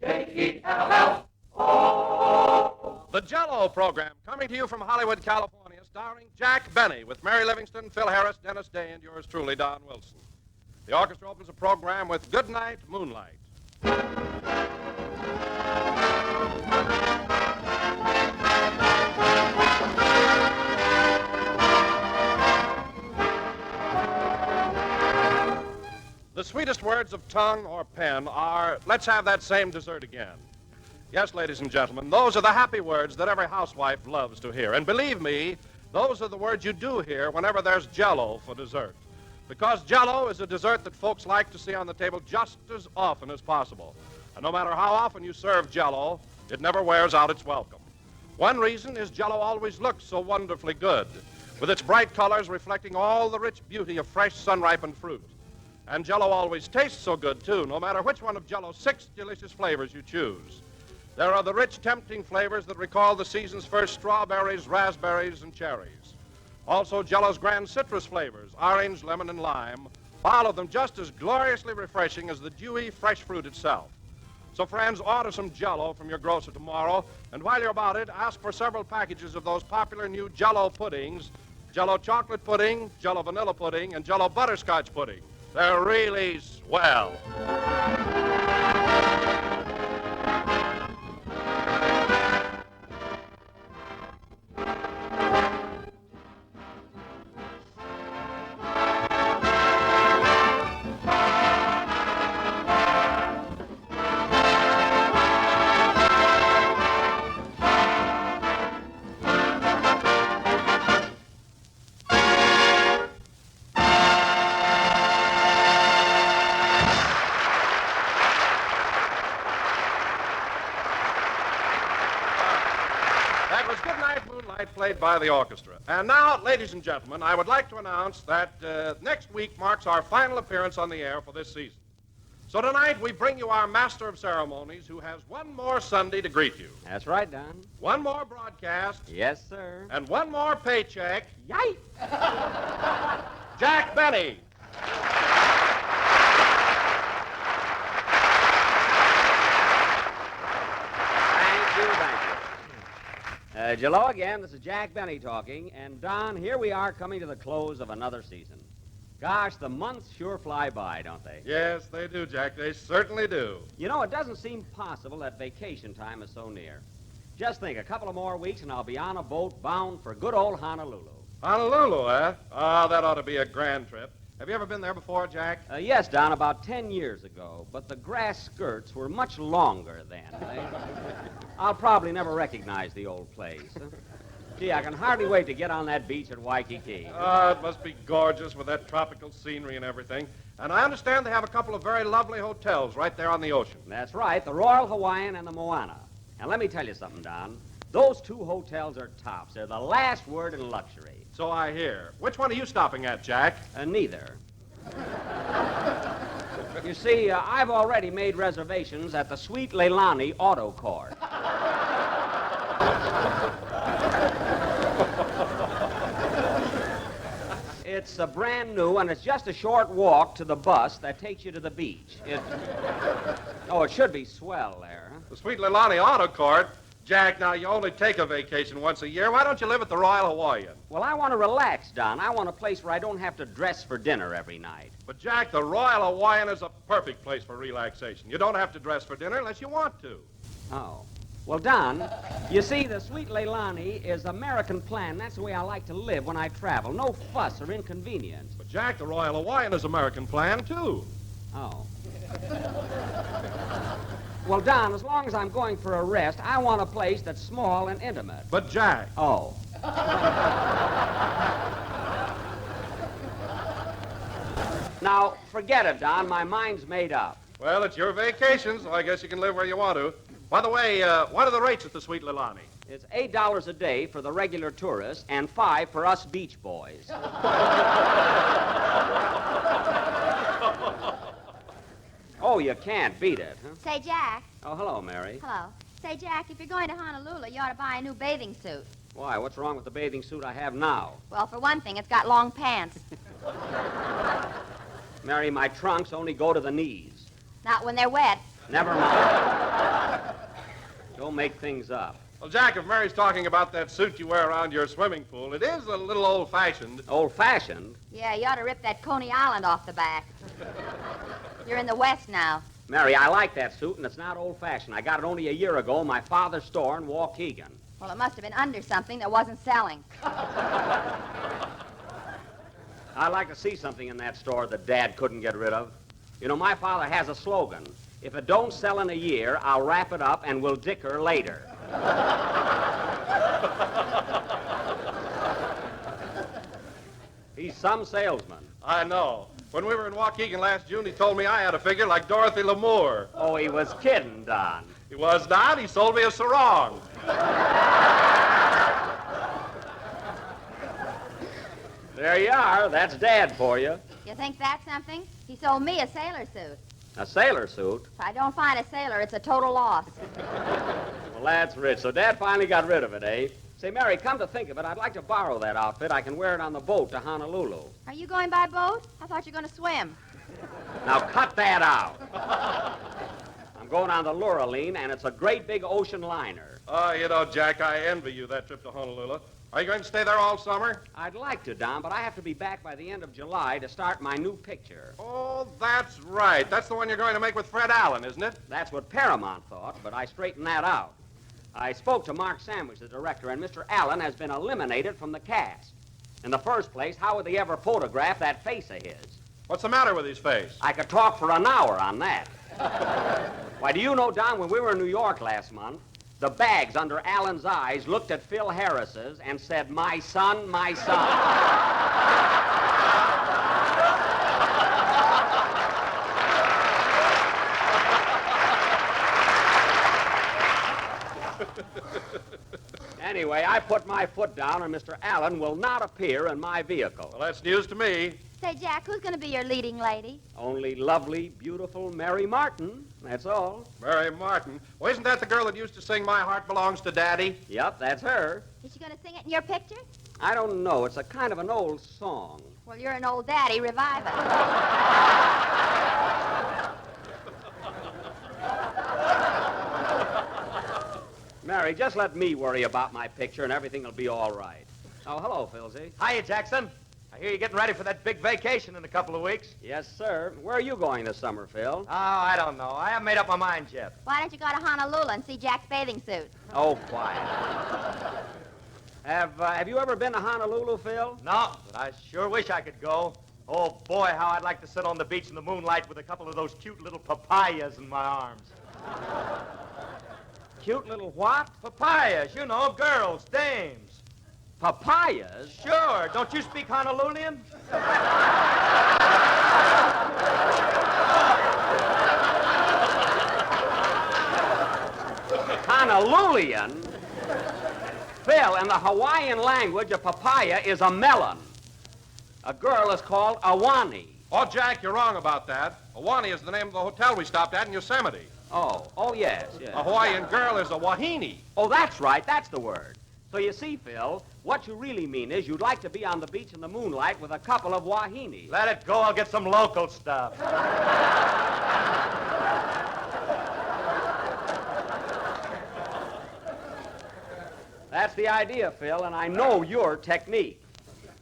The Jell-O program, coming to you from Hollywood, California, starring Jack Benny with Mary Livingston, Phil Harris, Dennis Day, and yours truly, Don Wilson. The orchestra opens the program with Goodnight Moonlight. The sweetest words of tongue or pen are, let's have that same dessert again. Yes, ladies and gentlemen, those are the happy words that every housewife loves to hear. And believe me, those are the words you do hear whenever there's Jell-O for dessert. Because Jell-O is a dessert that folks like to see on the table just as often as possible. And no matter how often you serve Jell-O, it never wears out its welcome. One reason is Jell-O always looks so wonderfully good, with its bright colors reflecting all the rich beauty of fresh sun-ripened fruit. And Jell-O always tastes so good, too, no matter which one of Jell-O's 6 delicious flavors you choose. There are the rich, tempting flavors that recall the season's first strawberries, raspberries, and cherries. Also, Jell-O's grand citrus flavors, orange, lemon, and lime, all of them just as gloriously refreshing as the dewy, fresh fruit itself. So, friends, order some Jell-O from your grocer tomorrow, and while you're about it, ask for several packages of those popular new Jell-O puddings, Jell-O chocolate pudding, Jell-O vanilla pudding, and Jell-O butterscotch pudding. They're really swell. Played by the orchestra. And now, ladies and gentlemen, I would like to announce that next week marks our final appearance on the air for this season. So tonight we bring you our master of ceremonies who has one more Sunday to greet you. That's right, Don. One more broadcast. Yes, sir. And one more paycheck. Yikes! Jack Benny. Jell-O again, this is Jack Benny talking, and Don, here we are coming to the close of another season. Gosh, the months sure fly by, don't they? Yes, they do, Jack. They certainly do. You know, it doesn't seem possible that vacation time is so near. Just think, a couple of more weeks and I'll be on a boat bound for good old Honolulu. Honolulu, eh? Oh, that ought to be a grand trip. Have you ever been there before, Jack? Yes, Don, about 10 years ago, but the grass skirts were much longer then. I'll probably never recognize the old place. Gee, I can hardly wait to get on that beach at Waikiki. Oh, it must be gorgeous with that tropical scenery and everything. And I understand they have a couple of very lovely hotels right there on the ocean. That's right, the Royal Hawaiian and the Moana. And let me tell you something, Don. Those two hotels are tops. They're the last word in luxury. So I hear. Which one are you stopping at, Jack? Neither. You see, I've already made reservations at the Sweet Leilani Auto Court. It's brand new, and it's just a short walk to the bus that takes you to the beach. It should be swell there. Huh? The Sweet Leilani Auto Court? Jack, now, you only take a vacation once a year. Why don't you live at the Royal Hawaiian? Well, I want to relax, Don. I want a place where I don't have to dress for dinner every night. But, Jack, the Royal Hawaiian is a perfect place for relaxation. You don't have to dress for dinner unless you want to. Oh. Well, Don, you see, the Sweet Leilani is American plan. That's the way I like to live when I travel. No fuss or inconvenience. But, Jack, the Royal Hawaiian is American plan, too. Oh. Well, Don, as long as I'm going for a rest, I want a place that's small and intimate. But, Jack... Oh. Now, forget it, Don. My mind's made up. Well, it's your vacation, so I guess you can live where you want to. By the way, what are the rates at the Sweet Leilani? It's $8 a day for the regular tourists and $5 for us beach boys. Oh, you can't beat it, huh? Say, Jack. Oh, hello, Mary. Hello. Say, Jack, if you're going to Honolulu, you ought to buy a new bathing suit. Why? What's wrong with the bathing suit I have now? Well, for one thing, it's got long pants. Mary, my trunks only go to the knees. Not when they're wet. Never mind. make things up. Well, Jack, if Mary's talking about that suit you wear around your swimming pool, it is a little old-fashioned. Old-fashioned? Yeah, you ought to rip that Coney Island off the back. You're in the West now. Mary, I like that suit, and it's not old-fashioned. I got it only a year ago in my father's store in Waukegan. Well, it must have been under something that wasn't selling. I'd like to see something in that store that Dad couldn't get rid of. You know, my father has a slogan. If it don't sell in a year, I'll wrap it up and we'll dicker later. He's some salesman. I know. When we were in Waukegan last June, he told me I had a figure like Dorothy Lamour. Oh, he was kidding, Don. He was not. He sold me a sarong. There you are. That's Dad for you. You think that's something? He sold me a sailor suit. A sailor suit? If I don't find a sailor, it's a total loss. Well, that's rich. So Dad finally got rid of it, eh? Say, Mary, come to think of it, I'd like to borrow that outfit. I can wear it on the boat to Honolulu. Are you going by boat? I thought you were going to swim. Now, cut that out. I'm going on the Luraline, and it's a great big ocean liner. Oh, you know, Jack, I envy you that trip to Honolulu. Are you going to stay there all summer? I'd like to, Don, but I have to be back by the end of July to start my new picture. Oh, that's right. That's the one you're going to make with Fred Allen, isn't it? That's what Paramount thought, but I straightened that out. I spoke to Mark Sandwich, the director, and Mr. Allen has been eliminated from the cast. In the first place, how would they ever photograph that face of his? What's the matter with his face? I could talk for an hour on that. Why, do you know, Don, when we were in New York last month, the bags under Allen's eyes looked at Phil Harris's and said, "My son, my son." Anyway, I put my foot down, and Mr. Allen will not appear in my vehicle. Well, that's news to me. Say, Jack, who's going to be your leading lady? Only lovely, beautiful Mary Martin. That's all. Mary Martin. Well, isn't that the girl that used to sing My Heart Belongs to Daddy? Yep, that's her. Is she going to sing it in your picture? I don't know. It's a kind of an old song. Well, you're an old daddy. Revive it. Mary, just let me worry about my picture and everything will be all right. Oh, hello, Philsy. Hiya, Jackson. I hear you're getting ready for that big vacation in a couple of weeks. Yes, sir. Where are you going this summer, Phil? Oh, I don't know. I haven't made up my mind yet. Why don't you go to Honolulu and see Jack's bathing suit? Oh, quiet. Have you ever been to Honolulu, Phil? No, but I sure wish I could go. Oh, boy, how I'd like to sit on the beach in the moonlight with a couple of those cute little papayas in my arms. Cute little what? Papayas, you know, girls, dames. Papayas? Sure. Don't you speak Honolulian? Honolulian? Phil, in the Hawaiian language, a papaya is a melon. A girl is called Awani. Oh, Jack, you're wrong about that. Awani is the name of the hotel we stopped at in Yosemite. Oh, yes. A Hawaiian girl is a wahine. Oh, that's right. That's the word. So you see, Phil, what you really mean is you'd like to be on the beach in the moonlight with a couple of wahinis. Let it go. I'll get some local stuff. That's the idea, Phil, and I know your technique.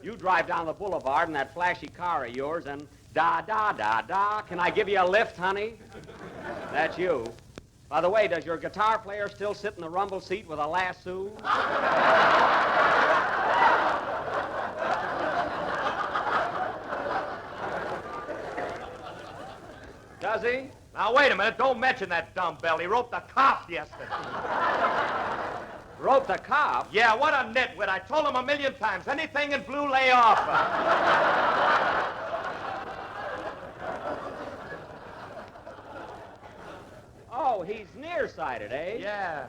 You drive down the boulevard in that flashy car of yours and da-da-da-da. Can I give you a lift, honey? That's you. By the way, does your guitar player still sit in the rumble seat with a lasso? Does he? Now, wait a minute. Don't mention that dumbbell. He roped a cop yesterday. Roped a cop? Yeah, what a nitwit. I told him 1,000,000 times. Anything in blue, lay off. Oh, he's nearsighted, eh? Yeah.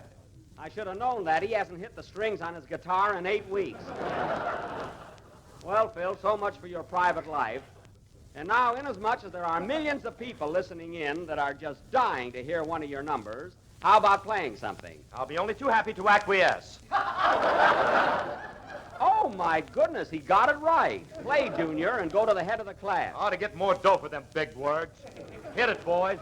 I should have known that. He hasn't hit the strings on his guitar in 8 weeks. Well, Phil, so much for your private life. And now, inasmuch as there are millions of people listening in that are just dying to hear one of your numbers, how about playing something? I'll be only too happy to acquiesce. Oh, my goodness, he got it right. Play, Junior, and go to the head of the class. I ought to get more dough for them big words. Hit it, boys.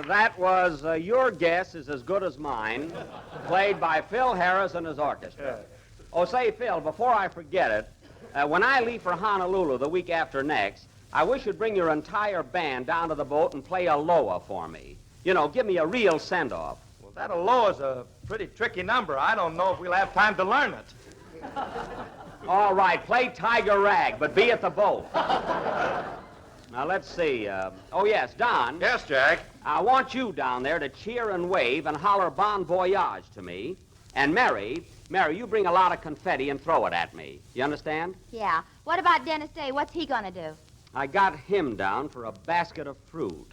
That was Your Guess is as Good as Mine, played by Phil Harris and his orchestra. Oh, say, Phil, before I forget it, when I leave for Honolulu the week after next, I wish you'd bring your entire band down to the boat and play Aloha for me. You know, give me a real send-off. Well, that Aloha's a pretty tricky number. I don't know if we'll have time to learn it. All right, play Tiger Rag, but be at the boat. Now, let's see. Oh, yes, Don. Yes, Jack. I want you down there to cheer and wave and holler Bon Voyage to me. And Mary, you bring a lot of confetti and throw it at me. You understand? Yeah. What about Dennis Day? What's he gonna do? I got him down for a basket of fruit.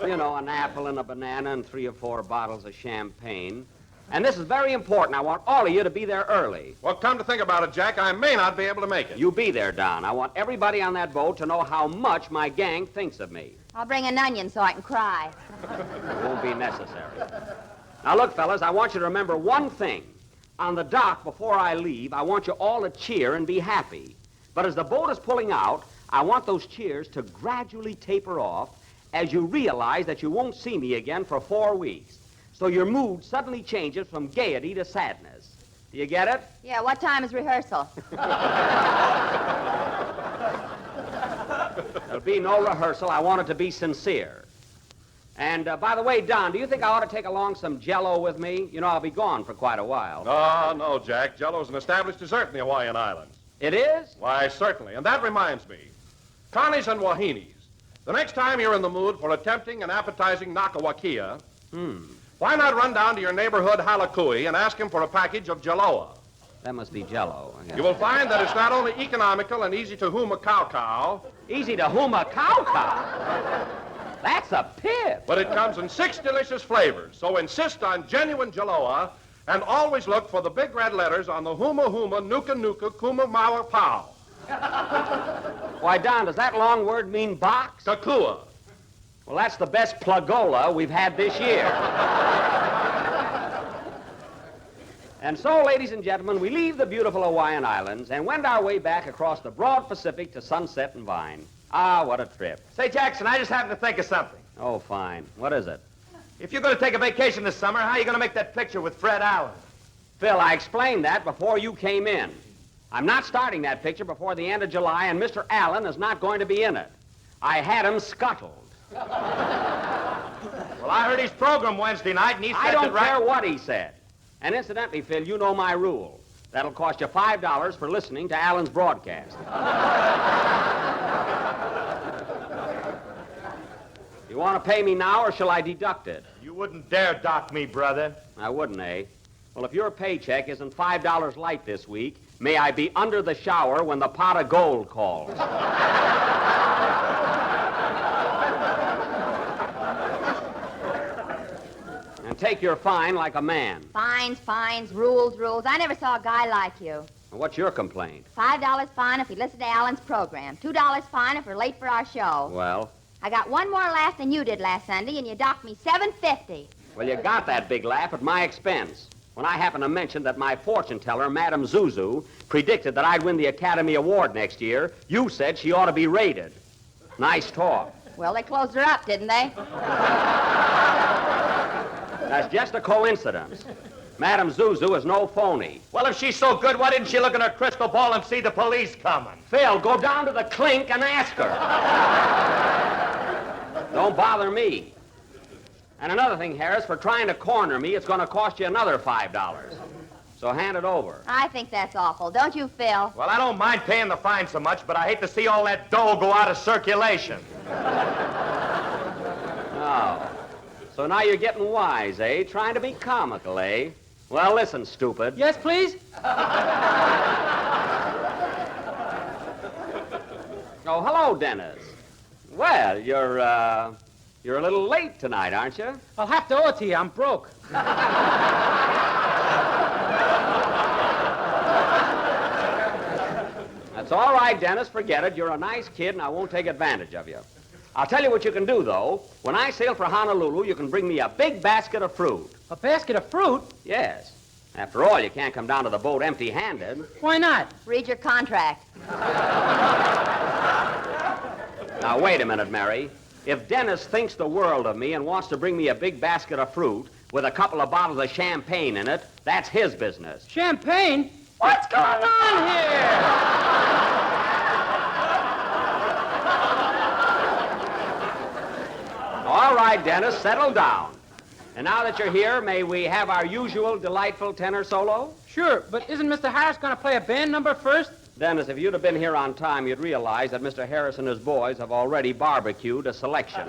You know, an apple and a banana and 3 or 4 bottles of champagne. And this is very important. I want all of you to be there early. Well, come to think about it, Jack, I may not be able to make it. You be there, Don. I want everybody on that boat to know how much my gang thinks of me. I'll bring an onion so I can cry. It won't be necessary. Now, look, fellas, I want you to remember one thing. On the dock, before I leave, I want you all to cheer and be happy. But as the boat is pulling out, I want those cheers to gradually taper off as you realize that you won't see me again for 4 weeks. So your mood suddenly changes from gaiety to sadness. Do you get it? Yeah, what time is rehearsal? There'll be no rehearsal. I want it to be sincere. And, by the way, Don, do you think I ought to take along some Jell-O with me? You know, I'll be gone for quite a while. No, Jack. Jell-O's an established dessert in the Hawaiian Islands. It is? Why, certainly. And that reminds me. Connie's and Wahini's. The next time you're in the mood for a tempting and appetizing nakawakia, why not run down to your neighborhood halakui and ask him for a package of Jell-O? That must be Jell-O. You will find that it's not only economical and easy to huma cow, Easy to huma cow. That's a pip. but it comes in 6 delicious flavors. So insist on genuine Jell-O and always look for the big red letters on the huma huma nuka nuka kuma mawa pow. Why, Don, does that long word mean box? Kakua. Well, that's the best plugola we've had this year. And so, ladies and gentlemen, we leave the beautiful Hawaiian Islands and wend our way back across the broad Pacific to Sunset and Vine. Ah, what a trip. Say, Jackson, I just happened to think of something. Oh, fine. What is it? If you're going to take a vacation this summer, how are you going to make that picture with Fred Allen? Phil, I explained that before you came in. I'm not starting that picture before the end of July, and Mr. Allen is not going to be in it. I had him scuttled. Well, I heard his program Wednesday night, and he said I don't that care what he said. And incidentally, Phil, you know my rule. That'll cost you $5 for listening to Allen's broadcast. You want to pay me now, or shall I deduct it? You wouldn't dare dock me, brother. I wouldn't, eh? Well, if your paycheck isn't $5 light this week, may I be under the shower when the pot of gold calls. And take your fine like a man. Fines, rules. I never saw a guy like you. What's your complaint? $5 fine if we listen to Alan's program. $2 fine if we're late for our show. Well? I got one more laugh than you did last Sunday, and you docked me $7.50. Well, you got that big laugh at my expense. When I happened to mention that my fortune teller, Madame Zuzu, predicted that I'd win the Academy Award next year, you said she ought to be rated. Nice talk. Well, they closed her up, didn't they? That's just a coincidence. Madame Zuzu is no phony. Well, if she's so good, why didn't she look in her crystal ball and see the police coming? Phil, go down to the clink and ask her. Don't bother me. And another thing, Harris, for trying to corner me, it's going to cost you another $5. So hand it over. I think that's awful. Don't you, Phil? Well, I don't mind paying the fine so much, but I hate to see all that dough go out of circulation. Oh. So now you're getting wise, eh? Trying to be comical, eh? Well, listen, stupid. Yes, please? Oh, hello, Dennis. Well, you're a little late tonight, aren't you? I'll have to owe it to you. I'm broke. That's all right, Dennis. Forget it. You're a nice kid, and I won't take advantage of you. I'll tell you what you can do, though. When I sail for Honolulu, you can bring me a big basket of fruit. A basket of fruit? Yes. After all, you can't come down to the boat empty-handed. Why not? Read your contract. Now, wait a minute, Mary. If Dennis thinks the world of me and wants to bring me a big basket of fruit with a couple of bottles of champagne in it, that's his business. Champagne? What's going on here? All right, Dennis, settle down. And now that you're here, may we have our usual delightful tenor solo? Sure, but isn't Mr. Harris going to play a band number first? Dennis, if you'd have been here on time, you'd realize that Mr. Harris and his boys have already barbecued a selection.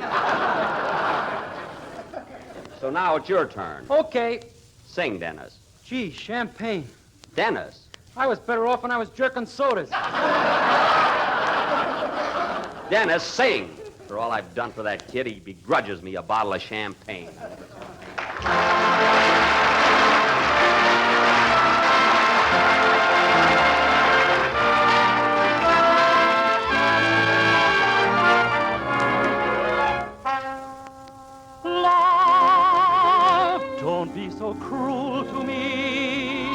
So now it's your turn. Okay. Sing, Dennis. Gee, champagne. Dennis. I was better off when I was jerking sodas. Dennis, sing. For all I've done for that kid, he begrudges me a bottle of champagne. Love, don't be so cruel to me.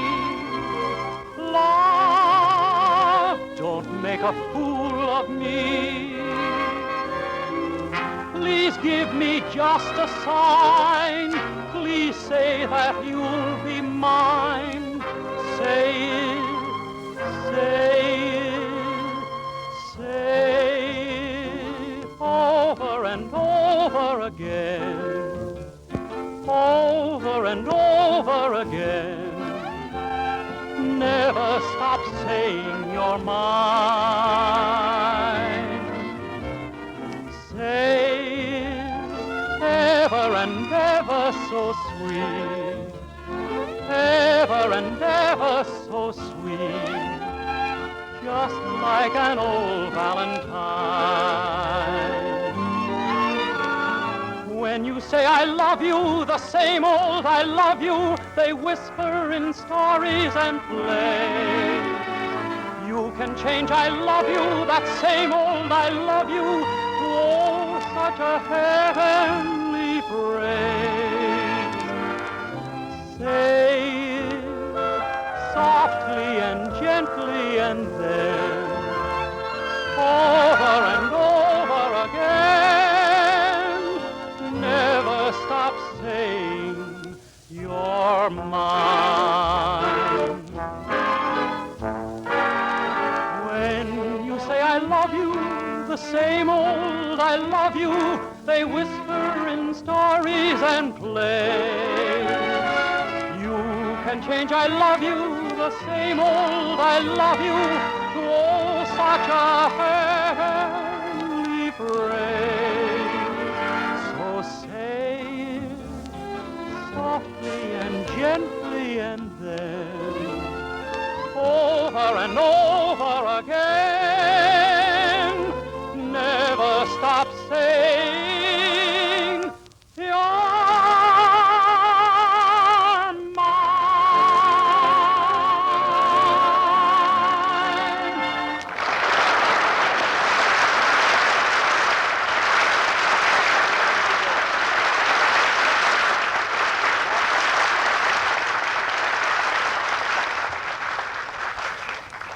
Love, don't make a fool of me. Please give me just a sign. Please say that you'll be mine. Say it, say it, say it over and over again. Over and over again. Never stop saying you're mine. Say ever and ever so sweet, ever and ever so sweet, just like an old Valentine. When you say I love you, the same old I love you, they whisper in stories and play. You can change I love you, that same old I love you, oh, such a heavenly phrase. Say it softly and gently and then over and over again. Never stop saying you're mine. When you say I love you, the same old I love you, they whisper in stories and play. You can change I love you, the same old I love you, to oh, such a heavenly phrase. So say it softly and gently and then over and over again. Never stop saying you're mine.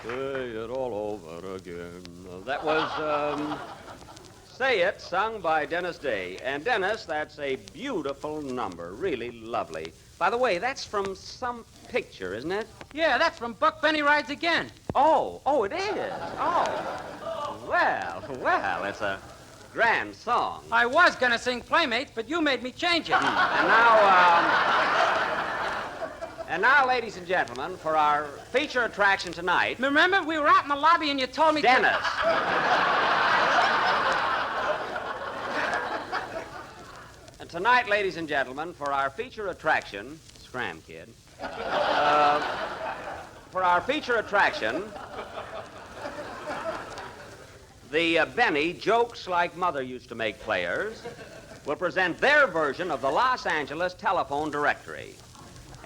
Say it all over again. That was, Say It, sung by Dennis Day. And Dennis, that's a beautiful number, really lovely. By the way, that's from some picture, isn't it? Yeah, that's from Buck Benny Rides Again. Oh, it is. Oh. Well, it's a grand song. I was going to sing Playmate, but you made me change it. And now, ladies and gentlemen, for our feature attraction tonight... Remember, we were out in the lobby and you told me Dennis. And tonight, ladies and gentlemen, for our feature attraction... Scram, kid. For our feature attraction... The Benny Jokes Like Mother Used to Make players will present their version of the Los Angeles telephone directory.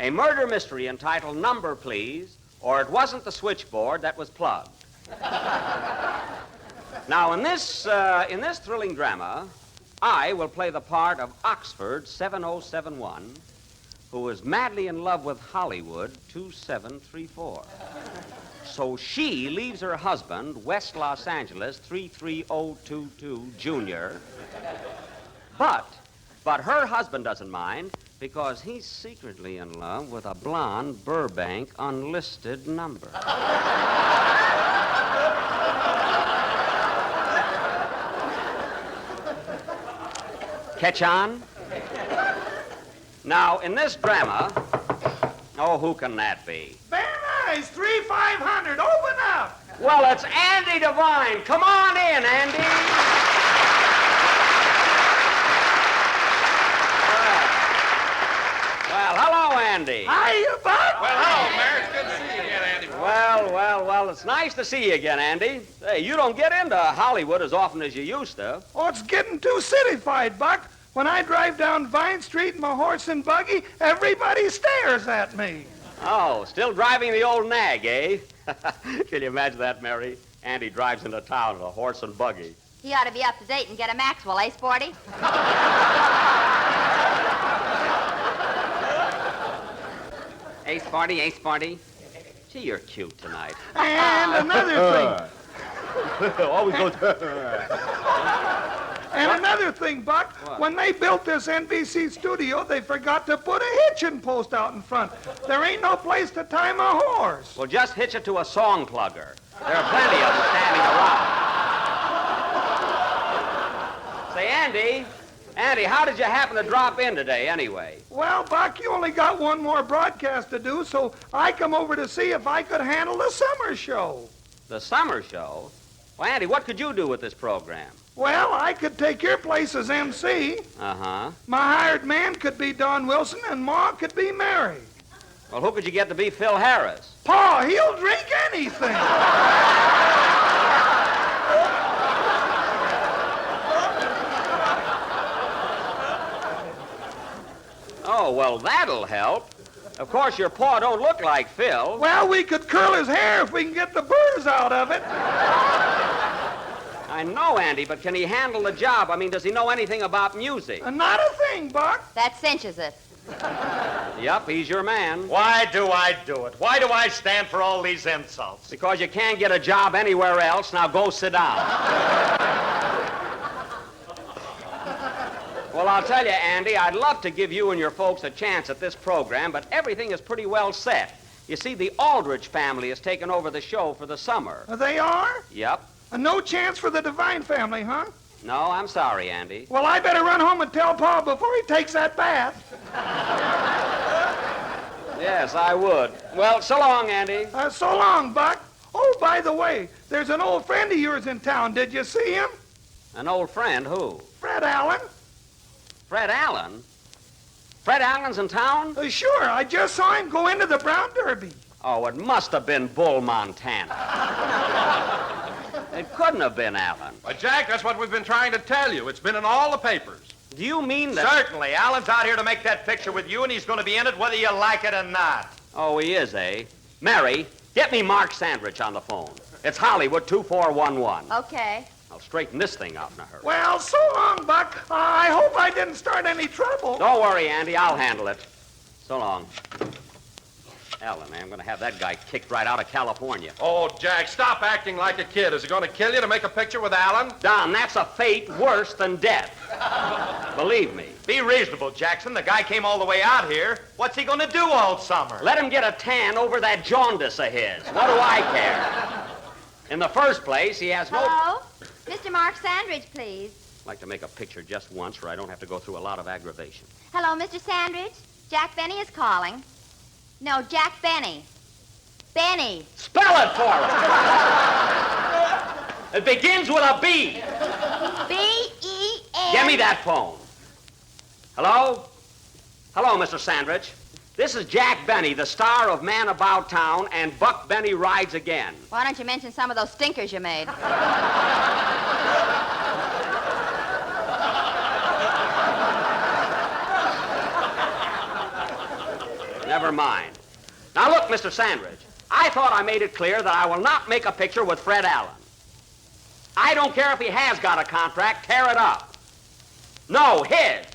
A murder mystery entitled Number Please, or It Wasn't the Switchboard That Was Plugged. Now, in this thrilling drama, I will play the part of Oxford 7071, who is madly in love with Hollywood 2734. So she leaves her husband, West Los Angeles, 33022 Junior. But her husband doesn't mind because he's secretly in love with a blonde Burbank unlisted number. Catch on? Now, in this drama, oh, who can that be? Very nice. 3,500. Open up. Well, it's Andy Devine. Come on in, Andy. Well, hello, Andy. Hiya, Buck. Well, hello, Mayor. It's good to see you again, Andy. Well, it's nice to see you again, Andy. Hey, you don't get into Hollywood as often as you used to. Oh, it's getting too cityfied, Buck. When I drive down Vine Street in my horse and buggy, everybody stares at me. Oh, still driving the old nag, eh? Can you imagine that, Mary? Andy drives into town in a horse and buggy. He ought to be up to date and get a Maxwell, eh, Sporty? Hey, Sporty. Gee, you're cute tonight. And another thing. Always goes... And another thing, Buck. What? When they built this NBC studio, they forgot to put a hitching post out in front. There ain't no place to tie my horse. Well, just hitch it to a song plugger. There are plenty of them standing around. Say, Andy, how did you happen to drop in today, anyway? Well, Buck, you only got one more broadcast to do, so I come over to see if I could handle the summer show. The summer show? Well, Andy, what could you do with this program? Well, I could take your place as MC. Uh-huh. My hired man could be Don Wilson, and Ma could be Mary. Well, who could you get to be Phil Harris? Pa, he'll drink anything. Oh, well, that'll help. Of course, your paw don't look like Phil. Well, we could curl his hair if we can get the burrs out of it. I know, Andy, but can he handle the job? I mean, does he know anything about music? Not a thing, Buck. That cinches it. Yup, he's your man. Why do I do it? Why do I stand for all these insults? Because you can't get a job anywhere else. Now go sit down. Well, I'll tell you, Andy, I'd love to give you and your folks a chance at this program, but everything is pretty well set. You see, the Aldrich family has taken over the show for the summer. They are? Yep. No chance for the Devine family, huh? No, I'm sorry, Andy. Well, I better run home and tell Pa before he takes that bath. Yes, I would. Well, so long, Andy. So long, Buck. Oh, by the way, there's an old friend of yours in town. Did you see him? An old friend, who? Fred Allen. Fred Allen? Fred Allen's in town? Sure, I just saw him go into the Brown Derby. Oh, it must have been Bull, Montana. It couldn't have been Allen. Jack, that's what we've been trying to tell you. It's been in all the papers. Do you mean that... Certainly. Alan's out here to make that picture with you, and he's going to be in it whether you like it or not. Oh, he is, eh? Mary, get me Mark Sandrich on the phone. It's Hollywood 2411. Okay. I'll straighten this thing out in a hurry. Well, so long, Buck. I hope I didn't start any trouble. Don't worry, Andy. I'll handle it. So long. Ellen, I'm going to have that guy kicked right out of California. Oh, Jack, stop acting like a kid. Is it going to kill you to make a picture with Alan? Don, that's a fate worse than death. Believe me. Be reasonable, Jackson. The guy came all the way out here. What's he going to do all summer? Let him get a tan over that jaundice of his. What do I care? In the first place, he has no... Hello? Mr. Mark Sandridge, please. I'd like to make a picture just once where I don't have to go through a lot of aggravation. Hello, Mr. Sandridge. Jack Benny is calling. No, Jack Benny. Benny. Spell it for him! It begins with a B. B-E-N. Give me that phone. Hello? Hello, Mr. Sandrich. This is Jack Benny, the star of Man About Town and Buck Benny Rides Again. Why don't you mention some of those stinkers you made? Never mind. Now look, Mr. Sandridge, I thought I made it clear that I will not make a picture with Fred Allen. I don't care if he has got a contract, tear it up. No, his.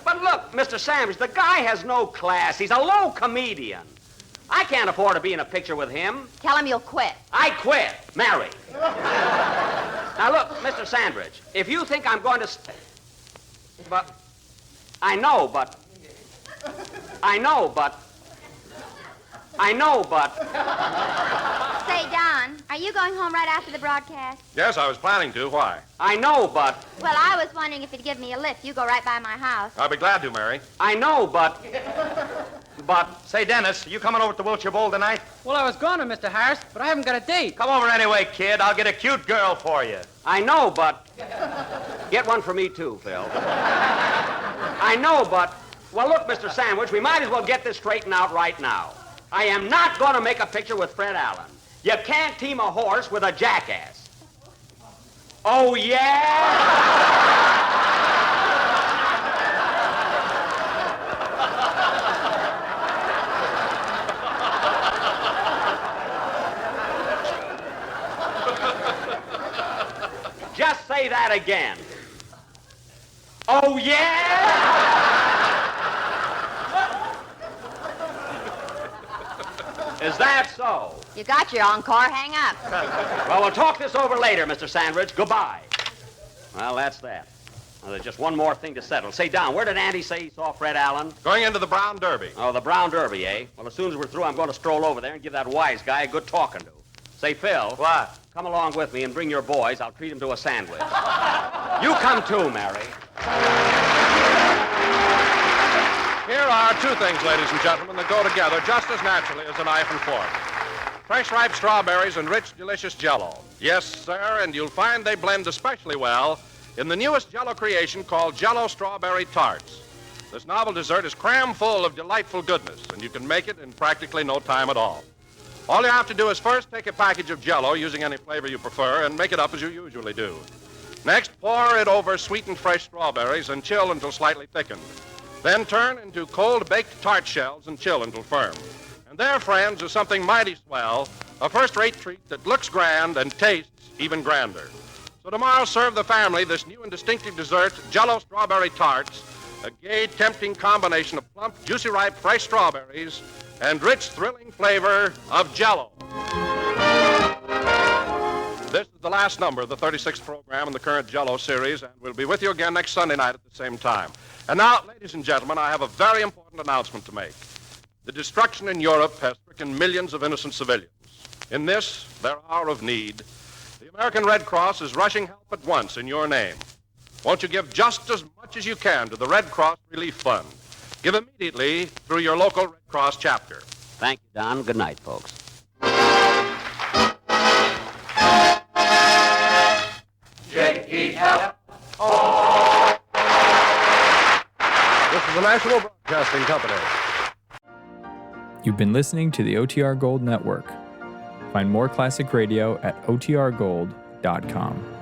But look, Mr. Sandridge, the guy has no class. He's a low comedian. I can't afford to be in a picture with him. Tell him you'll quit. I quit. Mary. Now, look, Mr. Sandridge, if you think I'm going to... But... I know, but... Say, Don, are you going home right after the broadcast? Yes, I was planning to. Why? I know, but... Well, I was wondering if you'd give me a lift. You go right by my house. I'll be glad to, Mary. I know, but... Say, Dennis, you coming over to Wilshire Bowl tonight? Well, I was going to, Mr. Harris, but I haven't got a date. Come over anyway, kid. I'll get a cute girl for you. I know, but... Get one for me, too, Phil. I know, but... Well, look, Mr. Sandwich, we might as well get this straightened out right now. I am not going to make a picture with Fred Allen. You can't team a horse with a jackass. Oh, yeah? Just say that again. Oh, yeah? Is that so? You got your encore. Hang up. Well, we'll talk this over later, Mr. Sandridge. Goodbye. Well, that's that. Now, there's just one more thing to settle. Say, Don, where did Andy say he saw Fred Allen? Going into the Brown Derby. Oh, the Brown Derby, eh? Well, as soon as we're through, I'm going to stroll over there and give that wise guy a good talking to. Say, Phil. What? Come along with me and bring your boys. I'll treat them to a sandwich. You come too, Mary. Here are two things, ladies and gentlemen, that go together just as naturally as a knife and fork. Fresh ripe strawberries and rich, delicious Jell-O. Yes, sir, and you'll find they blend especially well in the newest Jell-O creation called Jell-O Strawberry Tarts. This novel dessert is cram full of delightful goodness, and you can make it in practically no time at all. All you have to do is first take a package of Jell-O, using any flavor you prefer, and make it up as you usually do. Next, pour it over sweetened fresh strawberries and chill until slightly thickened. Then turn into cold-baked tart shells and chill until firm. And there, friends, is something mighty swell, a first-rate treat that looks grand and tastes even grander. So tomorrow, serve the family this new and distinctive dessert, Jell-O Strawberry Tarts, a gay, tempting combination of plump, juicy, ripe, fresh strawberries and rich, thrilling flavor of Jell-O. This is the last number of the 36th program in the current Jell-O series, and we'll be with you again next Sunday night at the same time. And now, ladies and gentlemen, I have a very important announcement to make. The destruction in Europe has stricken millions of innocent civilians. In this, their hour of need, the American Red Cross is rushing help at once in your name. Won't you give just as much as you can to the Red Cross Relief Fund? Give immediately through your local Red Cross chapter. Thank you, Don. Good night, folks. This is the National Broadcasting Company. You've been listening to the OTR Gold Network. Find more classic radio at otrgold.com.